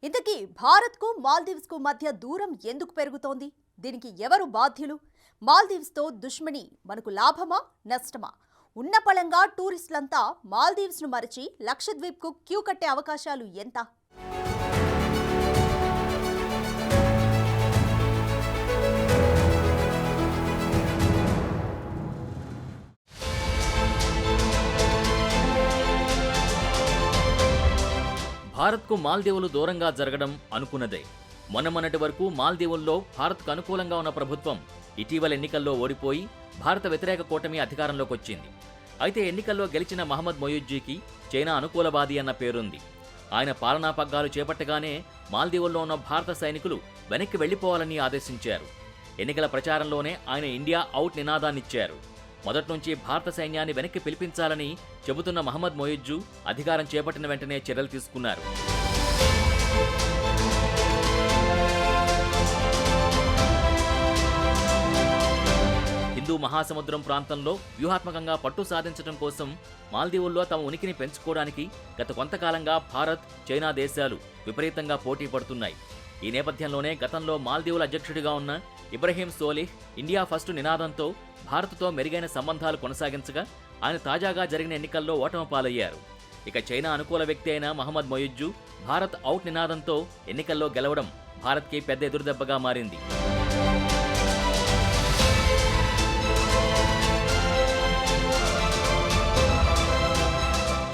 ఇంతకీ భారత్కు మాల్దీవ్స్కు మధ్య దూరం ఎందుకు పెరుగుతోంది? దీనికి ఎవరు బాధ్యులు? మాల్దీవ్స్తో దుష్మని మనకు లాభమా నష్టమా? ఉన్న పళంగా టూరిస్టులంతా మాల్దీవ్స్ను మరిచి లక్షద్వీప్కు క్యూ కట్టే అవకాశాలు ఎంత? భారత్కు మాల్దీవులు దూరంగా జరగడం అనుకున్నదే. మొన్నటి వరకు మాల్దీవుల్లో భారత్కు అనుకూలంగా ఉన్న ప్రభుత్వం ఇటీవల ఎన్నికల్లో ఓడిపోయి భారత వ్యతిరేక కూటమి అధికారంలోకి వచ్చింది. అయితే ఎన్నికల్లో గెలిచిన మహమ్మద్ మొయిజ్జీకి చైనా అనుకూలవాది అన్న పేరుంది. ఆయన పాలనా పగ్గాలు చేపట్టగానే మాల్దీవుల్లో ఉన్న భారత సైనికులు వెనక్కి వెళ్లిపోవాలని ఆదేశించారు. ఎన్నికల ప్రచారంలోనే ఆయన ఇండియా అవుట్ నినాదాన్నిచ్చారు. మొదట్నుంచి భారత సైన్యాన్ని వెనక్కి పిలిపించాలని చెబుతున్న మహమ్మద్ మొయిజ్జు అధికారం చేపట్టిన వెంటనే చర్యలు తీసుకున్నారు. హిందూ మహాసముద్రం ప్రాంతంలో వ్యూహాత్మకంగా పట్టు సాధించడం కోసం మాల్దీవుల్లో తమ ఉనికిని పెంచుకోవడానికి గత కొంతకాలంగా భారత్, చైనా దేశాలు విపరీతంగా పోటీ పడుతున్నాయి. ఈ నేపథ్యంలోనే గతంలో మాల్దీవుల అధ్యక్షుడిగా ఉన్న ఇబ్రహీం సోలిహ్ ఇండియా ఫస్ట్ నినాదంతో భారత్తో మెరుగైన సంబంధాలు కొనసాగించగా ఆయన తాజాగా జరిగిన ఎన్నికల్లో ఓటమి పాలయ్యారు. ఇక చైనా అనుకూల వ్యక్తి అయిన మహమ్మద్ మొయిజ్జు భారత్ అవుట్ నినాదంతో ఎన్నికల్లో గెలవడం భారత్కి పెద్ద ఎదురుదెబ్బగా మారింది.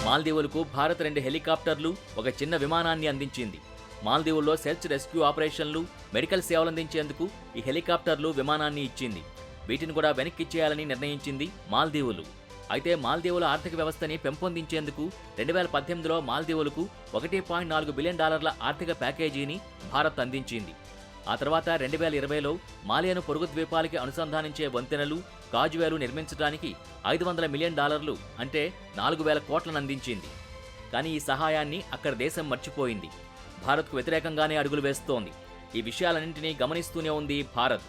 మాల్దీవులకు భారత్ 2 హెలికాప్టర్లు, ఒక చిన్న విమానాన్ని అందించింది. మాల్దీవుల్లో సెర్చ్ రెస్క్యూ ఆపరేషన్లు, మెడికల్ సేవలందించేందుకు ఈ హెలికాప్టర్లు, విమానాన్ని ఇచ్చింది. వీటిని కూడా వెనక్కిచ్చేయాలని నిర్ణయించింది మాల్దీవులు. అయితే మాల్దీవుల ఆర్థిక వ్యవస్థని పెంపొందించేందుకు 2018లో మాల్దీవులకు $1.4 బిలియన్ ఆర్థిక ప్యాకేజీని భారత్ అందించింది. ఆ తర్వాత 2020లో మాలియాను పొరుగు ద్వీపాలకి అనుసంధానించే వంతెనలు, కాజువేలు నిర్మించడానికి $500 మిలియన్ అంటే 4,000 కోట్లను అందించింది. కానీ ఈ సహాయాన్ని అక్కడ దేశం మర్చిపోయింది. భారత్కు వ్యతిరేకంగానే అడుగులు వేస్తోంది. ఈ విషయాలన్నింటినీ గమనిస్తూనే ఉంది భారత్.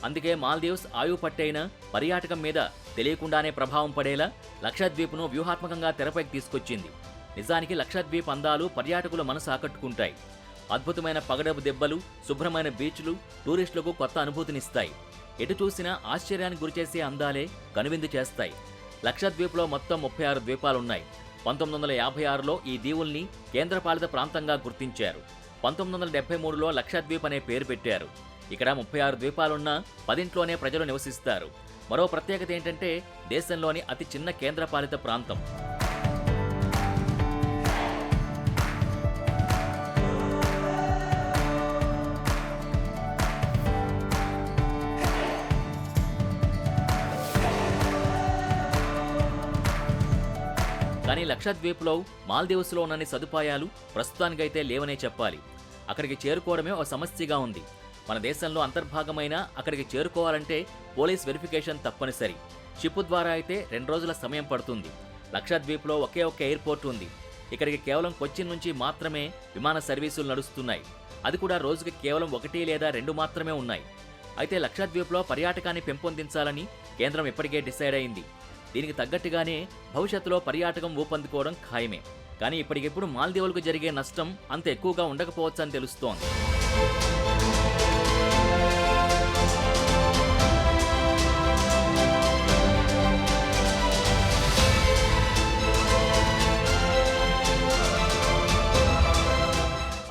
అందుకే మాల్దీవ్స్ ఆయువు పట్టైన పర్యాటకం మీద తెలియకుండానే ప్రభావం పడేలా లక్షద్వీప్ను వ్యూహాత్మకంగా తెరపైకి తీసుకొచ్చింది. నిజానికి లక్షద్వీప్ అందాలు పర్యాటకుల మనసు ఆకట్టుకుంటాయి. అద్భుతమైన పగడపు దెబ్బలు, శుభ్రమైన బీచ్లు టూరిస్టులకు కొత్త అనుభూతినిస్తాయి. ఎటు చూసినా ఆశ్చర్యానికి గురిచేసే అందాలే కనువిందు చేస్తాయి. లక్షద్వీప్లో మొత్తం 36 ద్వీపాలున్నాయి. 1956లో ఈ దీవుల్ని కేంద్రపాలిత ప్రాంతంగా గుర్తించారు. 1973లో లక్షద్వీప్ అనే పేరు పెట్టారు. ఇక్కడ 36 ద్వీపాలున్నా 10లోనే ప్రజలు నివసిస్తారు. మరో ప్రత్యేకత ఏంటంటే దేశంలోని అతి చిన్న కేంద్రపాలిత ప్రాంతం. కానీ లక్షద్వీప్లో మాల్దీవ్స్లో ఉన్నన్ని సదుపాయాలు ప్రస్తుతానికైతే లేవనే చెప్పాలి. అక్కడికి చేరుకోవడమే ఒక సమస్యగా ఉంది. మన దేశంలో అంతర్భాగమైన అక్కడికి చేరుకోవాలంటే పోలీస్ వెరిఫికేషన్ తప్పనిసరి. షిప్ ద్వారా అయితే 2 రోజుల సమయం పడుతుంది. లక్షద్వీప్లో ఒకే ఒక్క ఎయిర్పోర్ట్ ఉంది. ఇక్కడికి కేవలం కొచ్చిన్ నుంచి మాత్రమే విమాన సర్వీసులు నడుస్తున్నాయి. అది కూడా రోజుకి కేవలం 1 లేదా 2 మాత్రమే ఉన్నాయి. అయితే లక్షద్వీప్లో పర్యాటకాన్ని పెంపొందించాలని కేంద్రం ఇప్పటికే డిసైడ్ అయింది. దీనికి తగ్గట్టుగానే భవిష్యత్తులో పర్యాటకం ఊపందుకోవడం ఖాయమే. కానీ ఇప్పటికిప్పుడు మాల్దీవులకు జరిగే నష్టం అంత ఎక్కువగా ఉండకపోవచ్చని తెలుస్తోంది.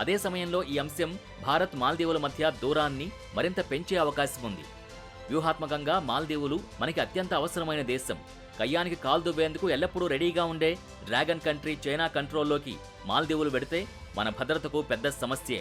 అదే సమయంలో ఈ అంశం భారత్, మాల్దీవుల మధ్య దూరాన్ని మరింత పెంచే అవకాశం ఉంది. వ్యూహాత్మకంగా మాల్దీవులు మనకి అత్యంత అవసరమైన దేశం. కయ్యానికి కాలు దువ్వేందుకు ఎల్లప్పుడూ రెడీగా ఉండే డ్రాగన్ కంట్రీ చైనా కంట్రోల్లోకి మాల్దీవులు పెడితే మన భద్రతకు పెద్ద సమస్యే.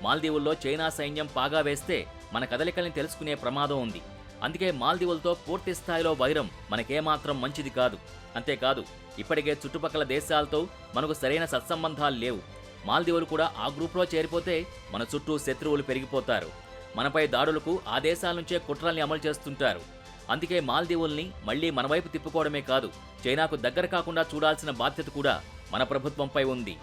మాల్దీవుల్లో చైనా సైన్యం పాగా వేస్తే మన కదలికల్ని తెలుసుకునే ప్రమాదం ఉంది. అందుకే మాల్దీవులతో పూర్తి స్థాయిలో వైరం మనకేమాత్రం మంచిది కాదు. అంతేకాదు, ఇప్పటికే చుట్టుపక్కల దేశాలతో మనకు సరైన సత్సంబంధాలు లేవు. మాల్దీవులు కూడా ఆ గ్రూప్లో చేరిపోతే మన చుట్టూ శత్రువులు పెరిగిపోతారు. మనపై దాడులకు ఆ దేశాల నుంచే కుట్రల్ని అమలు చేస్తుంటారు. అందుకే మాల్దీవుల్ని మళ్లీ మన వైపు తిప్పుకోవడమే కాదు, చైనాకు దగ్గర కాకుండా చూడాల్సిన బాధ్యత కూడా మన ప్రభుత్వంపై ఉంది.